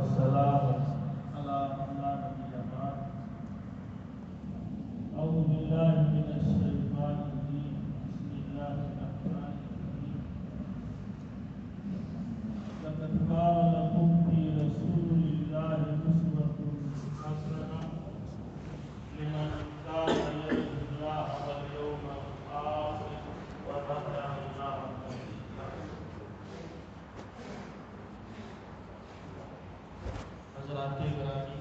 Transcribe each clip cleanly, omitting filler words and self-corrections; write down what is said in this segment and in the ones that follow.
والسلام على من لا نبي بعد. أعوذ بالله من الشيطان الرجيم. بسم الله الرحمن الرحيم. لقد كان لكم في رسول الله أسوة حسنة لمن كان يرجو الله واليوم الآخر وذكر الله كثيرا. حضرات گرامی،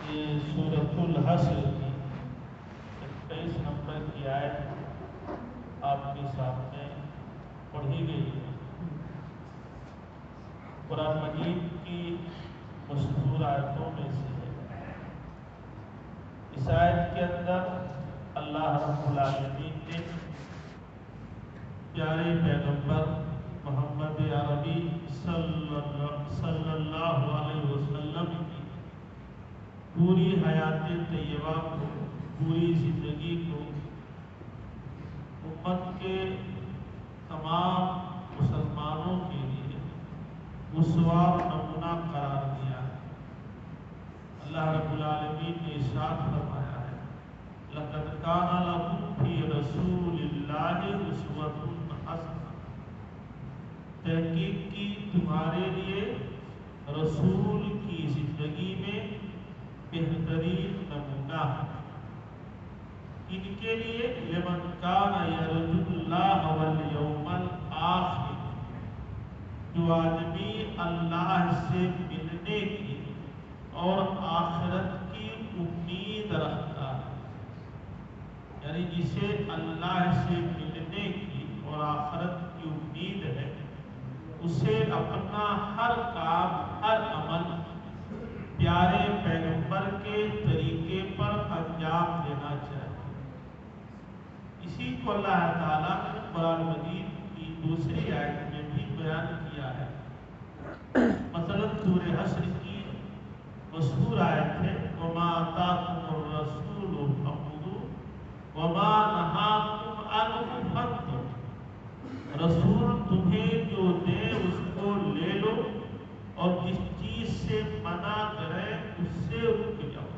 یہ سورۃ الحشر کی 23 نمبر کی آیت آپ کے سامنے پڑھی گئی ہے۔ قرآن مجید کی مشہور آیتوں میں سے ہے۔ اس آیت کے اندر اللہ رب العالمین نے پیارے پیغمبر محمد عربی صلی اللہ علیہ وسلم کی پوری حیات طیبہ کو، پوری زندگی کو امت کے تمام مسلمانوں کے لیے اسوہ و نمونہ قرار دیا ہے۔ اللہ رب العالمین نے ارشاد فرمایا ہے، لَقَدْ كَانَ لَكُمْ فِي رَسُولِ اللَّهِ أُسْوَةٌ حَسَنَةٌ، تحقیق کی تمہارے لیے رسول کی زندگی میں بہترین نمونہ ہے۔ ان کے لیے لمن کان یرجو اللہ والیوم الآخر، جو آدمی اللہ سے ملنے کی اور آخرت کی امید رکھتا ہے، یعنی جسے اللہ سے ملنے کی اور آخرت کی امید ہے، اسے اپنا ہر کام، ہر عمل پیارے پیغمبر کے طریقے پر انجام دینا چاہیے۔ اسی کو اللہ تعالیٰ نے قرآن مجید کی دوسری آیت میں بھی بیان کیا ہے۔ مثلا سورہ حشر کی مشہور آیت ہے، وَمَا آتَاكُمُ الرَّسُولُ فَخُذُوهُ وَمَا نَهَاكُمْ عَنْهُ فَانتَهُوا، رسول تمہیں جو دے اس کو لے لو، اور جس چیز سے منع کرے اس سے رک جاؤ۔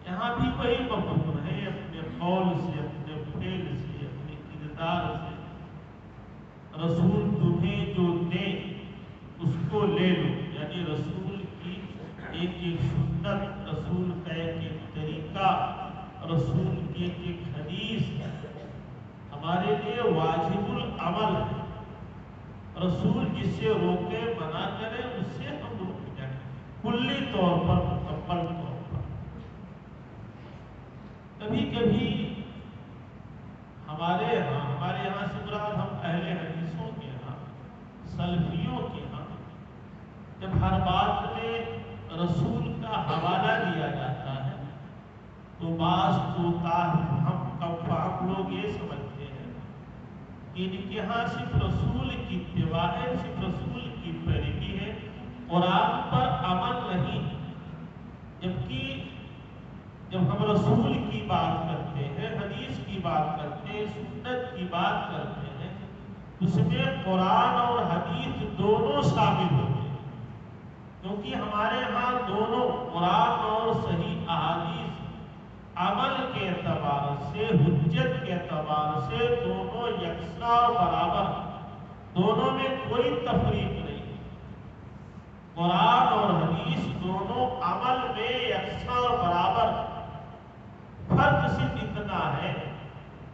یہاں بھی وہی مفہوم ہے، اپنے قول سے، اپنے فعل سے، اپنے کردار سے رسول تمہیں جو دے اس کو لے لو، یعنی رسول کی ایک ایک سنت، رسول کا ایک ایک طریقہ، رسول کی ایک ایک حدیث ہمارے لیے واجب العمل ہے۔ رسول جس سے روکے، منع کرے، اس سے ہم رک جائیں کلی طور پر، مکمل طور پر۔ کبھی کبھی ہمارے یہاں سے مراد ہم اہل حدیثوں کے ہاں، سلفیوں کے ہاں، جب ہر بات میں رسول کا حوالہ دیا جاتا ہے تو بعض ہم لوگ یہ سمجھتے ہیں کہ ان کے ہاں صرف رسول کی اتباع ہے، صرف رسول کی پیروی ہے، قرآن پر عمل نہیں۔ جبکہ جب ہم رسول کی بات کرتے ہیں، حدیث کی بات کرتے ہیں، سنت کی بات کرتے ہیں، اس میں قرآن اور حدیث دونوں شامل ہوتے ہیں، کیونکہ ہمارے ہاں دونوں قرآن اور صحیح احادیث عمل کے اعتبار سے، حجت کے اعتبار سے دونوں یکساں اور برابر، دونوں میں کوئی تفریق نہیں۔ قرآن اور حدیث دونوں عمل میں یکساں اور برابر، فرق صرف اتنا ہے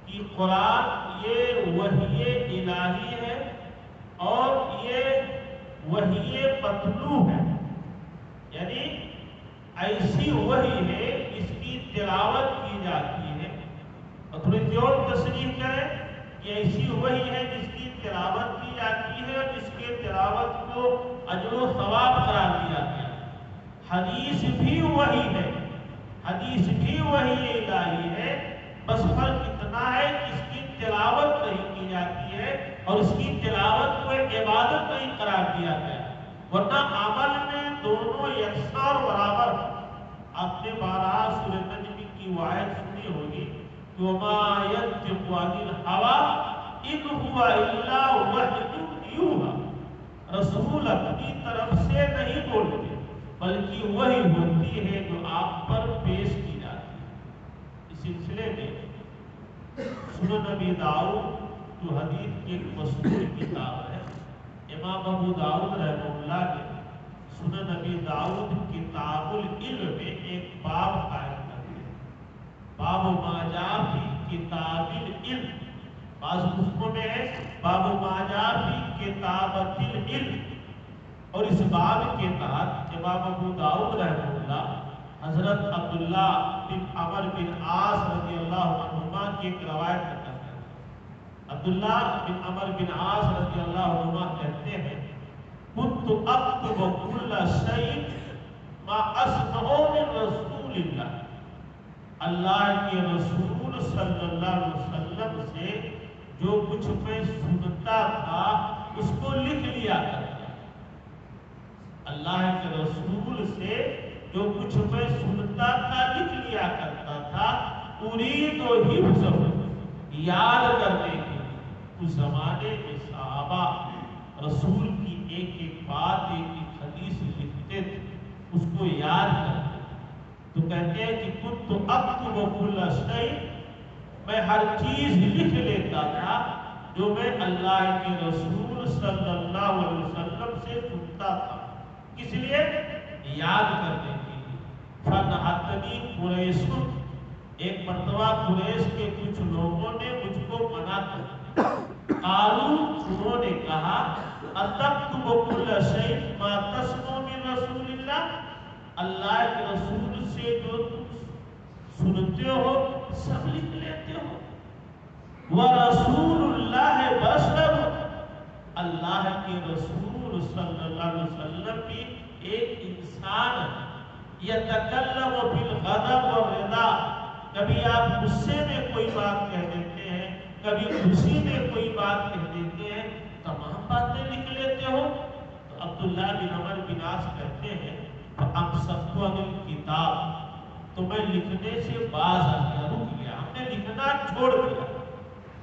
کہ قرآن یہ وحی الہی ہے اور یہ وحی متلو ہے، یعنی ایسی وحی ہے جس کی تلاوت کی جاتی ہے، اور تھوڑی اور تشریح کریں کہ ایسی وحی ہے جس کی تلاوت کی جاتی ہے اور جس کے تلاوت کو اجر و ثواب قرار دیا گیا۔ حدیث بھی وحی ہے، حدیث بھی وحی الہی ہے، بس فرق اتنا ہے کہ اس کی تلاوت نہیں کی جاتی ہے اور اس کی تلاوت کو ایک عبادت نہیں قرار دیا گیا، ورنہ عمل میں دونوں یکساں اور برابر۔ آپ نے بارہا سورہ نجم کی وہ آیت سنی ہوگی، وَمَا يَنطِقُ عَنِ الْهَوَىٰ إِنْ هُوَ إِلَّا وَحْيٌ يُوحَىٰ، رسول اپنی طرف سے نہیں بولتے، بلکہ وہی ہوتی ہے جو آپ پر پیش کی جاتی ہے۔ اس سلسلے میں سنن ابی داؤد جو حدیث کی ایک مشہور کتاب ہے، امام ابو داؤد رحمہ اللہ نے سنن ابی داؤد کتاب العلم میں ایک باب قائم کرتے ہیں، باب ما جاء فی کتاب العلم۔ بعض نسخوں میں ہے باب ما جاء فی کتابۃ العلم، اور اس باب کے تحت امام ابو داؤد رحمہ اللہ حضرت عبداللہ بن عمر بن عاص رضی اللہ عنہما کی ایک روایت کرتے ہیں۔ عبداللہ بن عمر بن عاص رضی اللہ عنہما کہتے ہیں كنت اكتب كل شيء ما اسمع من رسول اللہ، اللہ کے رسول صلی اللہ علیہ وسلم سے جو کچھ میں سنتا تھا اس کو لکھ لیا کرتا، اللہ کے رسول سے جو کچھ میں سنتا تھا لکھ لیا کرتا تھا، اريد حفظه، یاد کرنے کے لیے۔ اس زمانے میں صحابہ رسول کی ایک ایک بات، ایک ایک حدیث لکھتے تھے، اس کو یاد کرتے، تو کہتے ہیں کہ كنت اكتب كل شيء، میں ہر چیز لکھ لیتا تھا جو میں اللہ کے رسول صلی اللہ علیہ وسلم سے سنتا تھا، کس لیے؟ یاد کرنے کے لیے۔ فنہتنی قریش، ایک مرتبہ قریش کے کچھ لوگوں نے مجھ کو منع کر، قالوا، انہوں نے کہا اتکتب کل شیء ما تسمع من رسول اللہ، اللہ کے رسول سے جو تم سنتے ہو سب لکھ لیتے ہو، ورسول اللہ بشر، اللہ کے رسول صلی اللہ علیہ وسلم بھی ایک انسان ہے، یتکلم بالغضب والرضا، کبھی آپ غصے میں کوئی بات کہہ دیتے ہیں، کبھی خوشی میں کوئی بات کہہ دیتے ہیں، تمام باتیں لکھ لیتے ہو۔ تو عبداللہ بن عمر بن عاص کہتے ہیں فَأَمْسَكْتُ عَنِ الْكِتَابِ، تو میں لکھنے سے باز آ گیا، رک گیا، ہم نے لکھنا چھوڑ دیا۔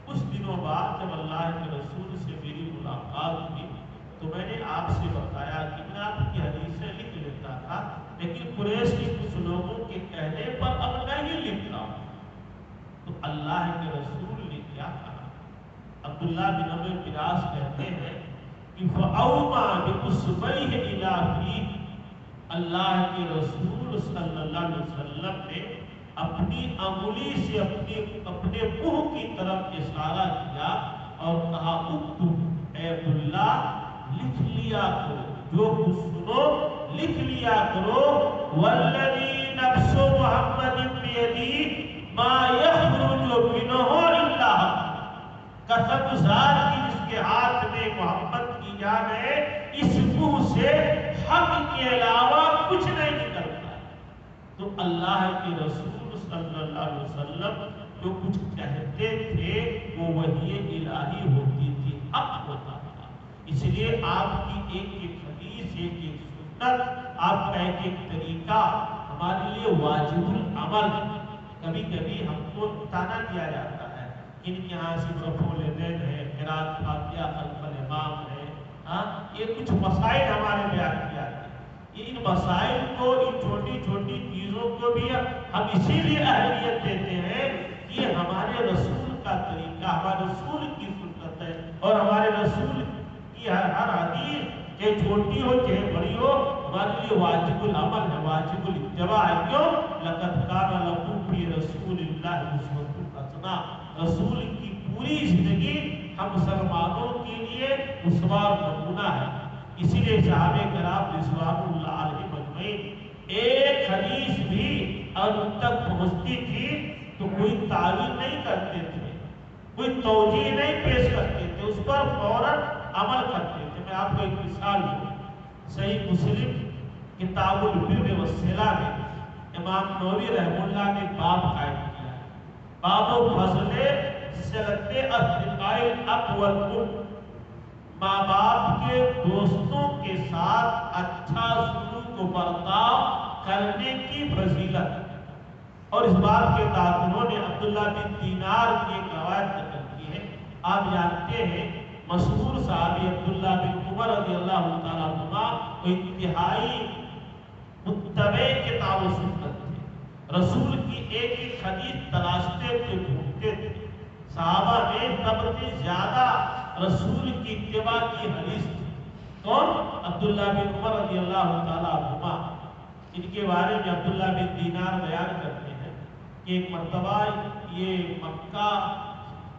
کچھ دنوں بعد جب اللہ کے رسول سے میری ملاقات ہوئی تو میں نے آپ سے بتایا کہ میں آپ کی حدیثیں لکھ لیتا تھا، لیکن قریش کے کچھ لوگوں کے کہنے پر اب نہیں لکھ رہا ہوں۔ تو اللہ کے رسول نے کیا کہا؟ عبداللہ بن عمر بن عاص کہتے ہیں کہ فَأَوْمَا بِأُصْبَعِهِ إِلَىٰ فِيهِ، اللہ کے رسول صلی اللہ علیہ وسلم نے اپنی انگلی سے اپنے منہ کی طرف اشارہ کیا اور کہا اکتب، اے عبداللہ لکھ لیا کرو، جو کچھ سنو لکھ لیا کرو، وَالَّذِي نَفْسُ مُحَمَّدٍ بِيَدِهِ مَا يَخْرُجُ مِنْهُ إِلَّا حَقٌّ، قسم ذات کی جس کے ہاتھ میں محمد کی جان ہے، اس منہ سے حق کے علاوہ کچھ نہیں نکلتا۔ تو اللہ کے رسول صلی اللہ علیہ وسلم جو کچھ کہتے تھے وہ وحی الہی ہوتی تھی، حق ہوتا تھا۔ اس لیے آپ کی ایک ایک حدیث، ایک ایک سنت، آپ کا ایک ایک طریقہ ہمارے لیے واجب العمل۔ کبھی کبھی ہم کو تانا دیا جاتا ہے ان کے یہاں صرف رفع الیدین ہے، قرأت فاتحہ خلف الامام ہے، یہ کچھ مسائل ہمارے بیان کیا ہے۔ یہ ان مسائل کو، ان چھوٹی چھوٹی چیزوں کو بھی ہم اسی لیے اہمیت دیتے ہیں کہ یہ ہمارے رسول کا طریقہ، ہمارے رسول کی سنت ہے، اور ہمارے رسول کی ہر حدیث چاہے چھوٹی ہو چاہے بڑی ہو ہمارے لیے واجب العمل ہے، واجب الاتباع ہے۔ کیوں؟ لَقَدْ كَانَ لَكُمْ فِي رَسُولِ اللَّهِ أُسْوَةٌ حَسَنَةٌ، رسول کی پوری زندگی ہم مسلمانوں کے لیے اسوہ اور نمونہ ہے۔ اسی لیے صحابہ کرام رضوان اللہ علیہ مجمعین ایک حدیث بھی اور ان تک پہنچتی تھی تو کوئی تعویل نہیں کرتے تھے، کوئی توجیہ نہیں پیش کرتے تھے، اس پر فوراً عمل کرتے تھے۔ میں آپ کو ایک مثال دوں، صحیح مسلم کتاب البر والصلہ میں امام نووی رحمہ اللہ نے باب قائم کیا ہے، باب فضل صلۃ اصدقاء الاب والام، ماں باپ کے دوستوں کے ساتھ اچھا سلوک و برتاؤ کرنے کی فضیلت۔ اور اس بات کے تحت انہوں نے عبداللہ بن دینار کی ایک روایت نقل کی ہے۔ آپ جانتے ہیں مشہور صحابی عبداللہ بن عمر رضی اللہ تعالیٰ عنہما وہ انتہائی متبع کے تعلق سنت تھے، رسول کی ایک ایک حدیث تلاشتے تھے، ڈھونڈتے تھے۔ صحابہ میں سب سے زیادہ رسول کی اتباع کی حدیث تھی کون؟ عبداللہ بن عمر رضی اللہ تعالیٰ عنہما۔ ان کے بارے میں عبداللہ بن دینار بیان کرتے ہیں کہ ایک مرتبہ یہ مکہ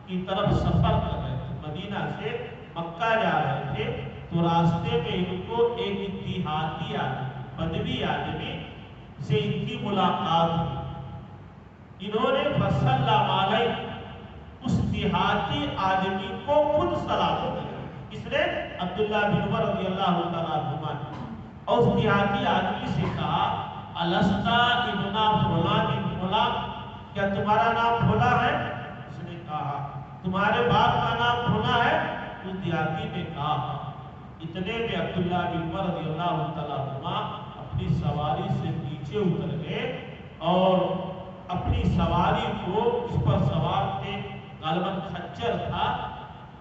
کی طرف سفر کر رہے تھے، مدینہ سے مکہ جا رہے تھے، تو راستے میں ان کو ایک دیہاتی آدمی، بدوی آدمی سے ان کی ملاقات ہوئی۔ انہوں نے فسلم علیہ، اس دیہاتی آدمی کو خود سلام کیا۔ کس نے؟ عبداللہ بن عمر رضی اللہ تعالیٰ عنہما نے۔ اور اس دیہاتی آدمی سے کہا الستا ابن فلان بن فلان، کیا تمہارا نام فلاں ہے؟ اس نے کہا تمہارے باپ کا نام فلاں ہے؟ اس دیہاتی نے کہا۔ اتنے میں عبداللہ بن عمر رضی اللہ تعالیٰ عنہما اپنی سواری سے نیچے اتر گئے اور اپنی سواری کو، اس پر سوار تھے غالباً خچر تھا،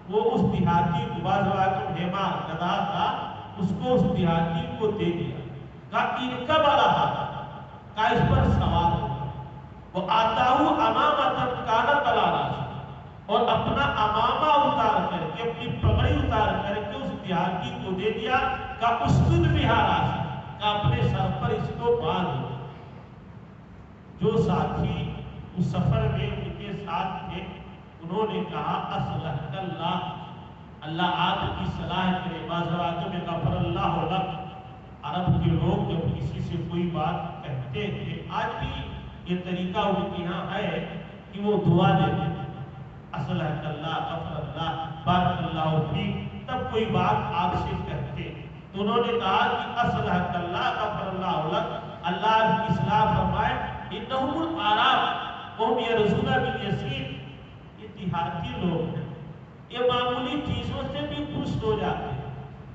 وہ اس دیہاتی کو، بعض روایتوں میں ہیما گدھا تھا، اس کو اس دیہاتی کو دے دیا۔ کہا ارکب علیہ، کہا اس پر سوار ہو۔ وہ آتاہو امامۃ کانت علی راسہ، اور اپنا امامہ اتار کر کے، اپنی پگڑی اتار کر کے اس دیہاتی کو دے دیا۔ کہا اسجد بہا راسہ، کہا اپنے سر پر اس کو باندھ دو۔ جو ساتھی اس سفر میں ان کے ساتھ تھے انہوں نے کہا اصلحک اللہ، اللہ آپ کی صلاح کرے۔ بعض روایتوں میں غفر اللہ لک۔ عرب کے لوگ جب کسی سے کوئی بات کہتے تھے، آج بھی یہ طریقہ ان کے یہاں ہے کہ وہ دعا دیتے ہیں، اصلحک اللہ، غفر اللہ، بارک اللہ فیک۔ تب کوئی بات آپ سے کہتے تو انہوں نے کہا کہ اصلحک اللہ، غفر اللہ لک، اللہ آپ کی اصلاح فرمائے۔ انہم الاعراب وہم یرضون بالیسیر، یہ دیہاتی لوگ ہیں، یہ معمولی چیزوں سے بھی خوش ہو جاتے ہیں۔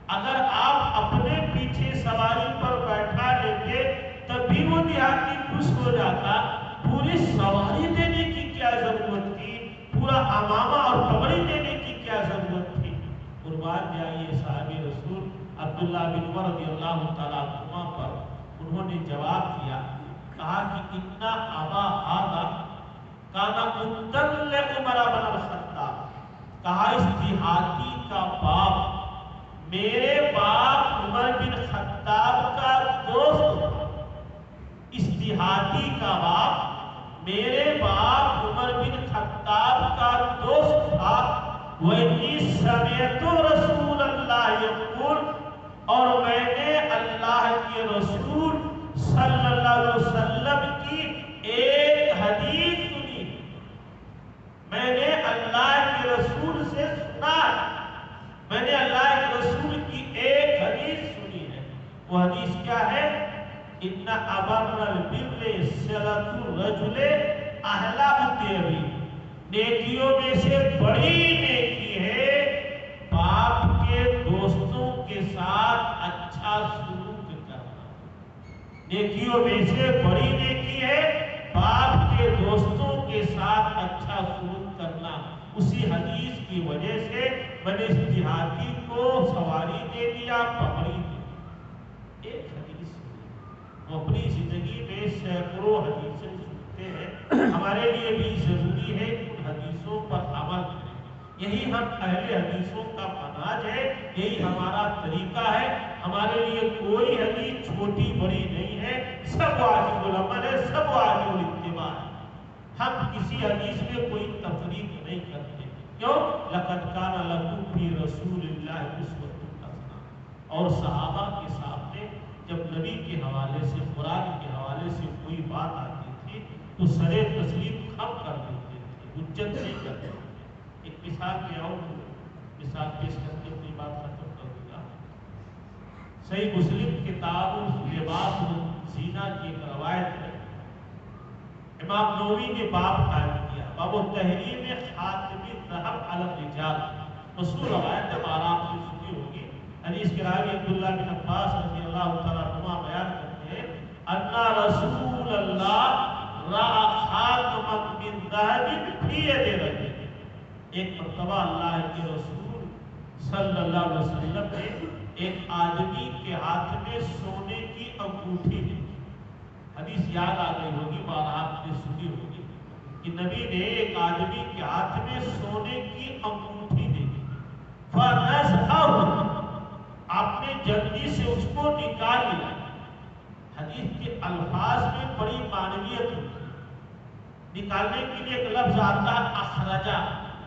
اگر آپ اپنے پیچھے سواری پر بیٹھا لیتے تب بھی وہ دیہاتی خوش ہو جاتا، پوری سواری دینے کی کیا ضرورت تھی، پورا امامہ اور پگڑی دینے کی کیا ضرورت تھی؟ قربان جائیے صحابی رسول عبداللہ بن عمر رضی اللہ تعالیٰ عنہما پر انہوں نے جواب دیا، کہا کہ اتنا ابا ھذا کانا مدن لعمر بن الخطاب، کہا اس دیہاتی کا باپ میرے باپ عمر بن خطاب کا دوست تھا۔ اس دیہاتی کا باپ میرے باپ عمر بن خطاب کا دوست تھا۔ وَإِنِّي سَمِعْتُ رَسُولَ اللَّهِ يَقُولُ، اور میں نے اللہ کے رسول صلی اللہ علیہ وسلم کی ایک حدیث سنی، میں نے اللہ کے رسول سے سنا ہے، میں نے اللہ کے رسول کی ایک حدیث سنی ہے۔ وہ حدیث کیا ہے؟ اِنَّ أَبَرَّ الْبِرِّ صِلَةُ الرَّجُلِ أَهْلَ الدِّيَبِ، نیکیوں میں سے بڑی نیکی ہے باپ کے دوستوں کے ساتھ اچھا سلوک کرنا۔ نیکیوں میں سے بڑی نیکی ہے باپ کے دوستوں کے ساتھ اچھا سلوک کرنا۔ اسی حدیث کی وجہ سے میں نے اس دیہاتی کو سواری دے دیا، پکڑی دی۔ ایک حدیث وہ اپنی زندگی میں سینکڑوں حدیثیں سنتے ہیں۔ ہمارے لیے بھی ضروری ہے کہ ان حدیثوں پر عمل کریں۔ یہی ہم اہل حدیثوں کا منہج ہے، یہی ہمارا طریقہ ہے۔ ہمارے لیے کوئی حدیث چھوٹی بڑی نہیں ہے، سب واجب العمل ہے، سب واجب الاتباع ہے۔ ہم کسی حدیث میں کوئی تفریق نہیں کرتے۔ کیوں؟ لَقَدْ كَانَ لَكُمْ فِي رَسُولِ اللَّهِ أُسْوَةٌ حَسَنَةٌ۔ اور صحابہ کے سامنے جب نبی کے حوالے سے، قرآن کے حوالے سے کوئی بات آتی تھی تو سر تسلیم خم کر دیتے تھے، حجت نہیں کرتے تھے۔ ایک مثال میں اور مثال پیش کر کے اپنی بات ختم کر دوں گا۔ صحیح مسلم کتاب لباس الزینہ کی ایک روایت ہے، امام نووی نے باب قائم کیا، باب التحریم خاتم الذهب علی الرجال۔ مشہور روایت ہے، آپ نے سنی ہوگی۔ حدیث کے راوی عبداللہ بن عباس رضی اللہ تعالیٰ عنہ بیان کرتے ہیں ان رسول اللہ رأى خاتما من ذهب فی ید رجل۔ ایک مرتبہ اللہ کے رسول صلی اللہ علیہ وسلم نے ایک آدمی کے ہاتھ میں سونے کی انگوٹھی دی. حدیث یاد آ گئی ہوگی، بارہ آپ نے سنی ہوگی کہ نبی نے ایک آدمی کے ہاتھ میں سونے کی انگوٹھی دی. فَنَزْعَهُ، آپ نے جلدی سے اس کو نکال لیا. حدیث کے الفاظ میں بڑی معنویت ہوتی ہے. نکالنے کے لیے ایک لفظ آتا ہے اخرجا،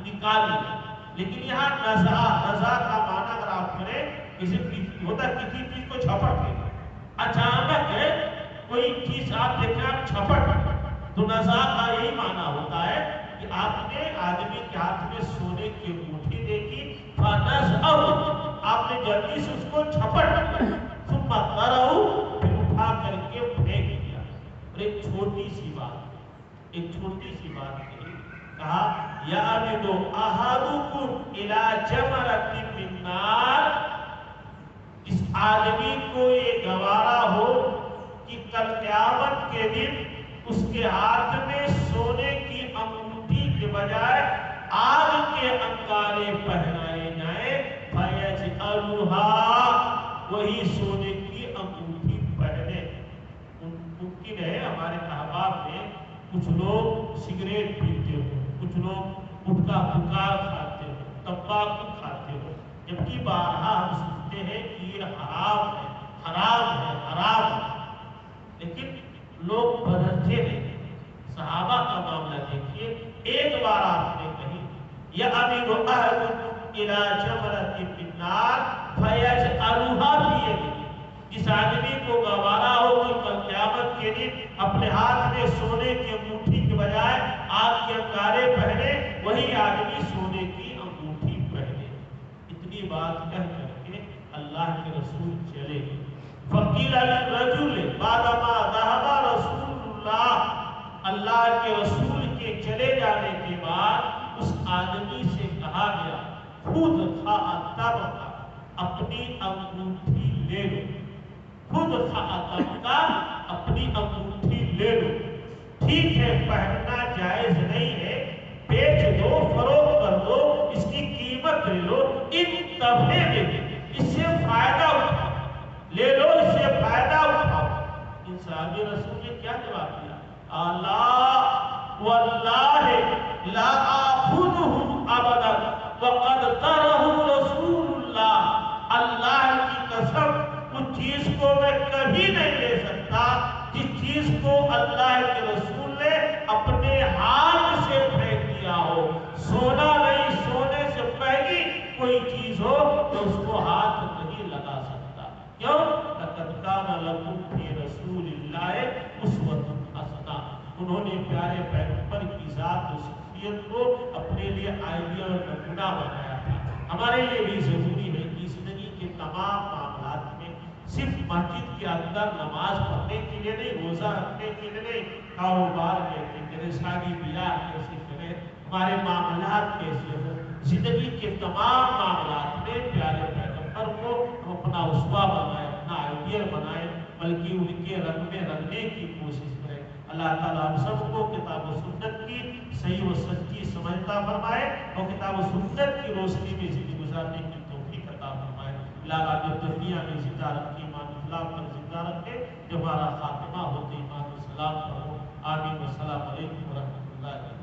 نکال لیا. لیکن یہاں نزع، نزع کا معنی اگر آپ کریں کسی ہوتا ہے کسی چیز کو جھپٹ لے، اچانک ہے کوئی چیز آپ دیکھیں آپ جھپٹ، تو نزع کا یہی معنی ہوتا ہے کہ آپ نے آدمی کے ہاتھ میں سونے کی انگوٹھی دیکھی، فَنَزْعَهُ، آپ نے جلدی سے اس کو جھپٹ لیا، ثم قَرَعُ، پھر اٹھا کر کے پھینک دیا. اور ایک چھوٹی سی بات، ایک چھوٹی سی بات کہی، کہا یَعْمِدُ أَحَدُكُمْ إِلَى جَمَرَةٍ مِّن نَّارٍ، اس آدمی کو یہ گوارا ہو کہ کل قیامت کے دن اس کے ہاتھ میں سونے کی انگوٹھی کے بجائے آگ کے انگارے پہنائے جائیں، فَيَجْعَلُهَا، وہی سونے کی انگوٹھی پہنے. ممکن ہے ہمارے احباب میں کچھ لوگ سگریٹ پیتے ہو، کچھ لوگ گٹکا پھکار کھاتے ہو، تمباکو کھاتے ہو، جبکہ بارہا ہم سنتے ہیں کہ یہ حرام ہے، حرام ہے، حرام ہے، لیکن لوگ بدلتے نہیں. صحابہ کا معاملہ دیکھیے، ایک بار آپ نے کہی یَعْمِدُ أَحَدُكُمْ إِلَى جَمْرَةٍ مِّن نَّارٍ فَيَجْعَلُهَا فِي يَدِهِ، جس آدمی کو گوارا ہو کہ کل قیامت کے دن اپنے ہاتھ میں سونے کی انگوٹھی کے بجائے آگ کے انگارے پہنے، وہی آدمی سونے کی انگوٹھی پہنے. اتنی بات کہہ کر کے اللہ کے رسول چلے. فَقِيلَ لِلرَّجُلِ بَعْدَمَا ذَهَبَ رَسُولُ اللَّهِ، اللہ کے رسول کے چلے جانے کے بعد اس آدمی سے کہا گیا خود خاطبک، اپنی انگوٹھی لے لو. خود خاطبک، اپنی انگوٹھی لے لو. ٹھیک ہے پہننا جائز نہیں ہے، بیچ دو، فروخت کر دو، اس کی قیمت لے لو، اس سے فائدہ اٹھاؤ، لے لو، اس سے فائدہ اٹھاؤ. ان صحابی رسول نے کیا جواب دیا؟ اللہ واللہ لا آخذہ ابدا وقد ترہ رسول اللہ، اللہ کی قسم اس چیز کو میں کبھی نہیں لے سکتا جس چیز کو اللہ کے رسول نے اپنے ہاتھ سے پھینک دیا ہو. سونا نہیں، سونے سے پہلی کوئی چیز ہو تو اس کو ہاتھ نہیں لگا سکتا. کیوں؟ لقد کان لکم فی رسول اللہ اسوۃ حسنہ، انہوں نے پیارے پیغمبر کی ذات و شخصیت کو اپنے لیے آئیڈیل اور نمونہ بنایا تھا. ہمارے لیے بھی ضروری ہے کہ زندگی کے تمام معاملات میں صرف مسجد کے اندر نماز پڑھنے کے لیے نہیں، روزہ رکھنے کے لیے نہیں، کاروبار کیسے کریں، شادی بیاہ کیسے کریں، ہمارے معاملات کیسے ہوں، زندگی کے تمام معاملات میں پیارے پیغمبر کو ہم اپنا اسوہ بنائیں، اپنا آئیڈیل بنائیں، بلکہ ان کے رنگ میں رنگنے کی کوشش کریں. اللہ تعالیٰ ہم سب کو کتاب و سنت کی صحیح و سچی سمجھتا فرمائے اور کتاب و سنت کی روشنی میں زندگی گزارنے کی توفیق عطا فرمائے. اللہ آج دنیا میں زندہ رکھے، ایمان اسلام پر زندہ رکھے، جو ہمارا خاتمہ ہوتے ایمان و سلام پر ہو. آمین و السلام علیکم ورحمۃ اللہ.